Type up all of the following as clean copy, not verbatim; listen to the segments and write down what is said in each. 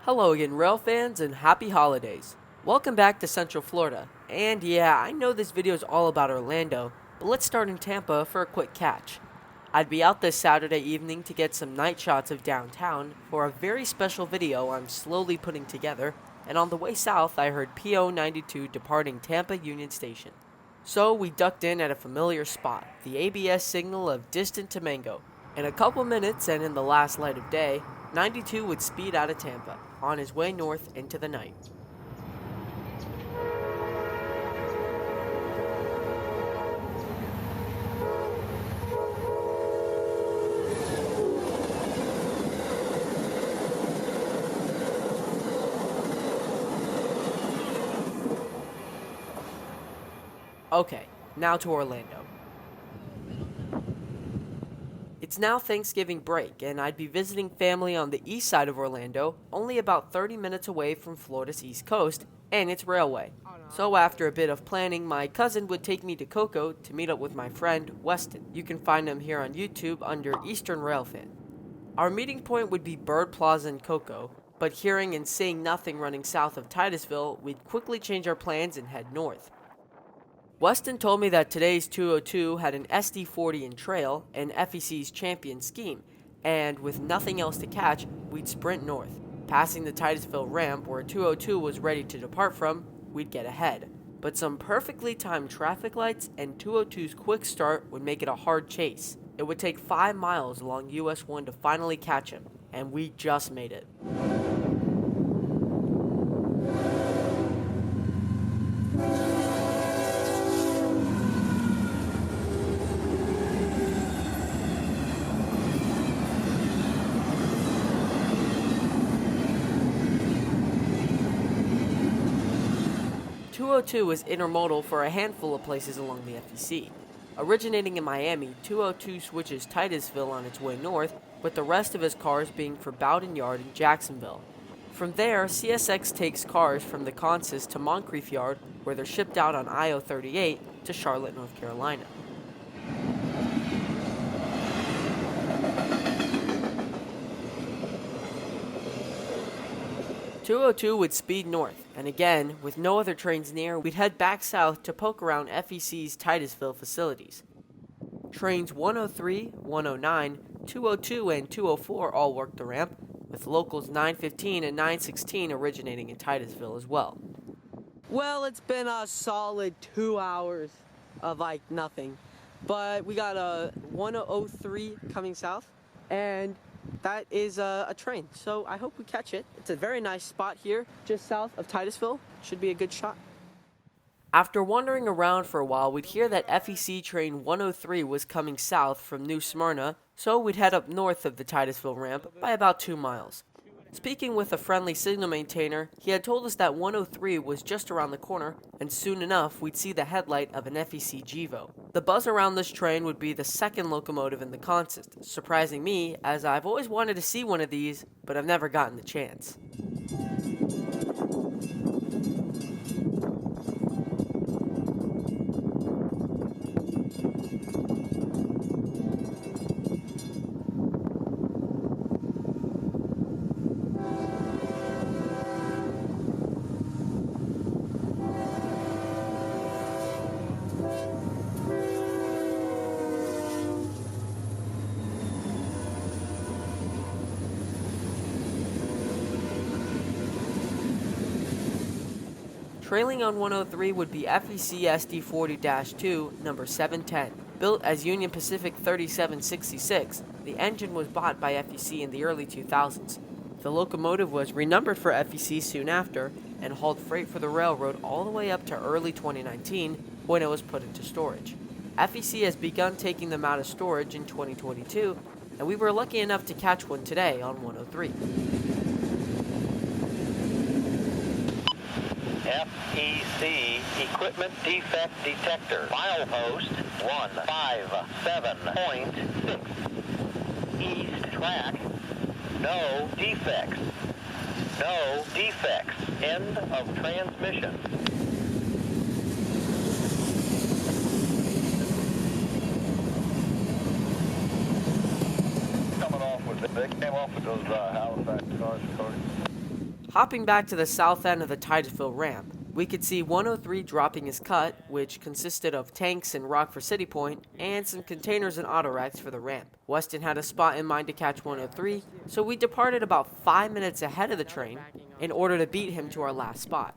Hello again, rail fans, and happy holidays. Welcome back to Central Florida. And yeah, I know this video is all about Orlando, but let's start in Tampa for a quick catch. I'd be out this Saturday evening to get some night shots of downtown for a very special video I'm slowly putting together, and on the way south I heard PO 92 departing Tampa Union Station. So we ducked in at a familiar spot, the ABS signal of distant Tamango. In a couple minutes and in the last light of day, 92 would speed out of Tampa, on his way north into the night. Okay, now to Orlando. It's now Thanksgiving break, and I'd be visiting family on the east side of Orlando, only about 30 minutes away from Florida's east coast, and its railway. So after a bit of planning, my cousin would take me to Cocoa to meet up with my friend, Weston. You can find him here on YouTube under Eastern Railfan. Our meeting point would be Bird Plaza in Cocoa, but hearing and seeing nothing running south of Titusville, we'd quickly change our plans and head north. Weston told me that today's 202 had an SD40 in trail and FEC's champion scheme, and with nothing else to catch, we'd sprint north. Passing the Titusville ramp where 202 was ready to depart from, we'd get ahead. But some perfectly timed traffic lights and 202's quick start would make it a hard chase. It would take 5 miles along US 1 to finally catch him, and we just made it. 202 is intermodal for a handful of places along the FEC. Originating in Miami, 202 switches Titusville on its way north, with the rest of his cars being for Bowden Yard in Jacksonville. From there, CSX takes cars from the Consus to Moncrief Yard, where they're shipped out on I-038 to Charlotte, North Carolina. .202 would speed north, and again, with no other trains near, we'd head back south to poke around FEC's Titusville facilities. Trains 103, 109, 202, and 204 all work the ramp, with locals 915 and 916 originating in Titusville as well. Well, it's been a solid 2 hours of nothing, but we got a 103 coming south, and that is a train, so I hope we catch it. It's a very nice spot here, just south of Titusville. Should be a good shot. After wandering around for a while, we'd hear that FEC train 103 was coming south from New Smyrna, so we'd head up north of the Titusville ramp by about 2 miles. Speaking with a friendly signal maintainer, he had told us that 103 was just around the corner, and soon enough we'd see the headlight of an FEC Gevo. The buzz around this train would be the second locomotive in the consist, surprising me as I've always wanted to see one of these, but I've never gotten the chance. Trailing on 103 would be FEC SD40-2, number 710. Built as Union Pacific 3766, the engine was bought by FEC in the early 2000s. The locomotive was renumbered for FEC soon after and hauled freight for the railroad all the way up to early 2019 when it was put into storage. FEC has begun taking them out of storage in 2022, and we were lucky enough to catch one today on 103. FEC Equipment Defect Detector. Milepost 157.6. East track. No defects. No defects. End of transmission. Coming off with, they came off with those Halifax cars. Hopping back to the south end of the Titusville ramp, we could see 103 dropping his cut, which consisted of tanks and rock for City Point, and some containers and auto racks for the ramp. Weston had a spot in mind to catch 103, so we departed about 5 minutes ahead of the train in order to beat him to our last spot.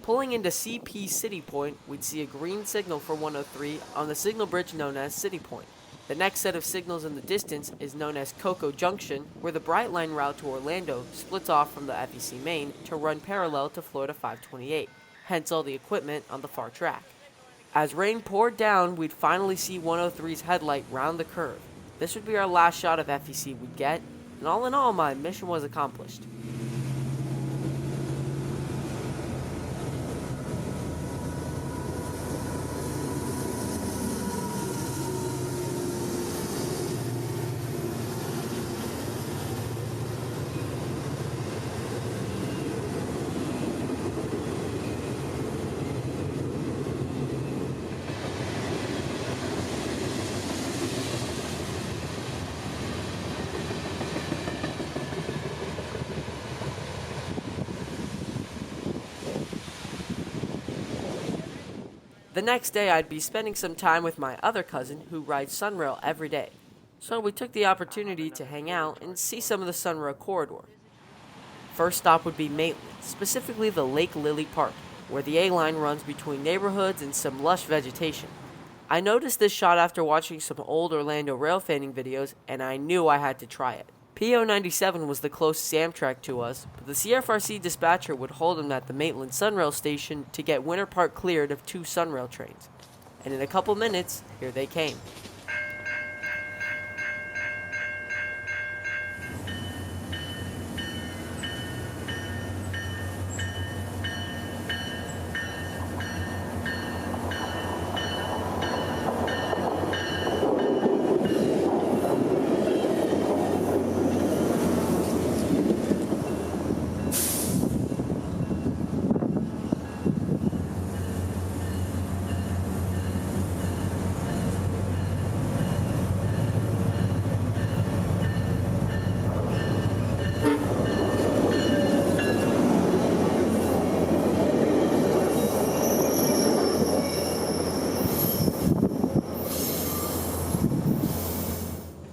Pulling into CP City Point, we'd see a green signal for 103 on the signal bridge known as City Point. The next set of signals in the distance is known as Cocoa Junction, where the Brightline route to Orlando splits off from the FEC main to run parallel to Florida 528, hence all the equipment on the far track. As rain poured down, we'd finally see 103's headlight round the curve. This would be our last shot of FEC we'd get, and all in all, my mission was accomplished. The next day, I'd be spending some time with my other cousin who rides SunRail every day. So we took the opportunity to hang out and see some of the SunRail corridor. First stop would be Maitland, specifically the Lake Lily Park, where the A-line runs between neighborhoods and some lush vegetation. I noticed this shot after watching some old Orlando railfanning videos, and I knew I had to try it. PO 97 was the closest Amtrak to us, but the CFRC dispatcher would hold him at the Maitland SunRail station to get Winter Park cleared of 2 SunRail trains. And in a couple minutes, here they came.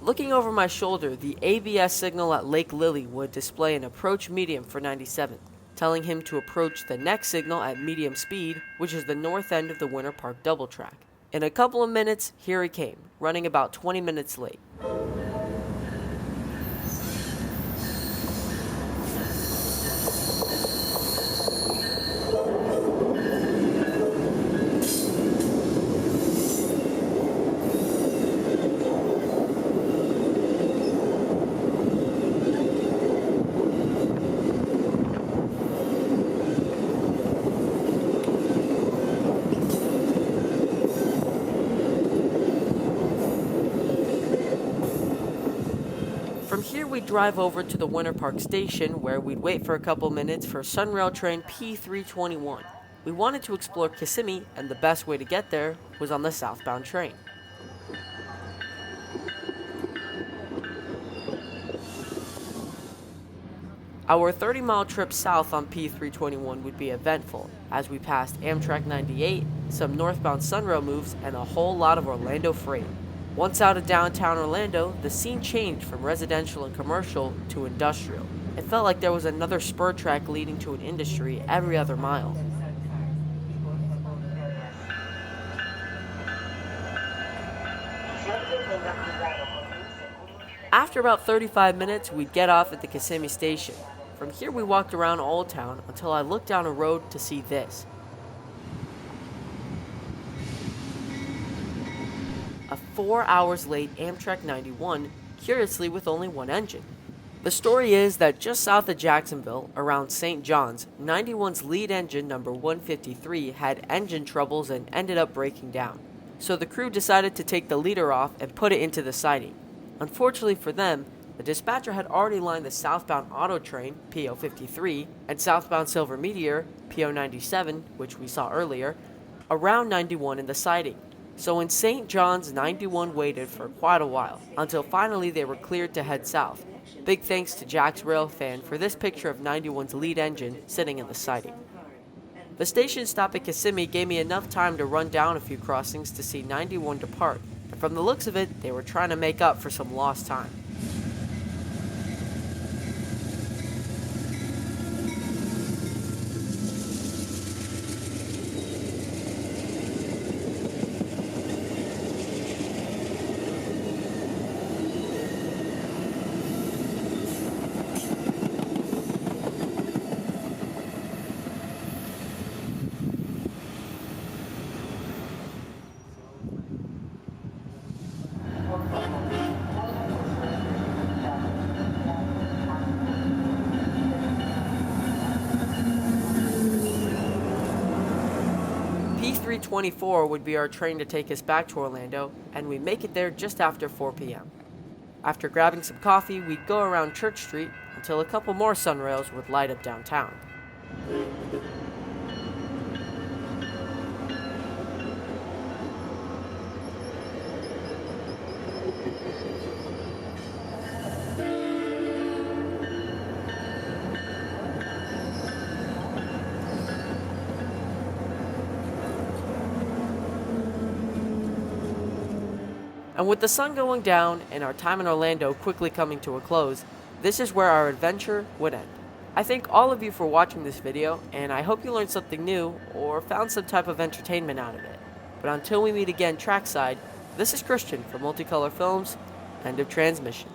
Looking over my shoulder, the ABS signal at Lake Lily would display an approach medium for 97, telling him to approach the next signal at medium speed, which is the north end of the Winter Park double track. In a couple of minutes, here he came, running about 20 minutes late. From here, we'd drive over to the Winter Park station, where we'd wait for a couple minutes for SunRail train P321. We wanted to explore Kissimmee, and the best way to get there was on the southbound train. Our 30-mile trip south on P321 would be eventful, as we passed Amtrak 98, some northbound SunRail moves, and a whole lot of Orlando freight. Once out of downtown Orlando, the scene changed from residential and commercial to industrial. It felt like there was another spur track leading to an industry every other mile. After about 35 minutes, we'd get off at the Kissimmee station. From here, we walked around Old Town until I looked down a road to see this. A 4 hours late Amtrak 91, curiously with only one engine. The story is that just south of Jacksonville, around St. John's, 91's lead engine number 153 had engine troubles and ended up breaking down. So the crew decided to take the leader off and put it into the siding. Unfortunately for them, the dispatcher had already lined the southbound auto train, PO 53, and southbound Silver Meteor, PO 97, which we saw earlier, around 91 in the siding. So in St. John's, 91 waited for quite a while, until finally they were cleared to head south. Big thanks to Jack's Railfan for this picture of 91's lead engine sitting in the siding. The station stop at Kissimmee gave me enough time to run down a few crossings to see 91 depart, and from the looks of it, they were trying to make up for some lost time. P324 would be our train to take us back to Orlando, and we make it there just after 4 p.m. After grabbing some coffee, we'd go around Church Street until a couple more SunRails would light up downtown. And with the sun going down and our time in Orlando quickly coming to a close, this is where our adventure would end. I thank all of you for watching this video, and I hope you learned something new or found some type of entertainment out of it. But until we meet again trackside, this is Christian from Multicolor Films, end of transmission.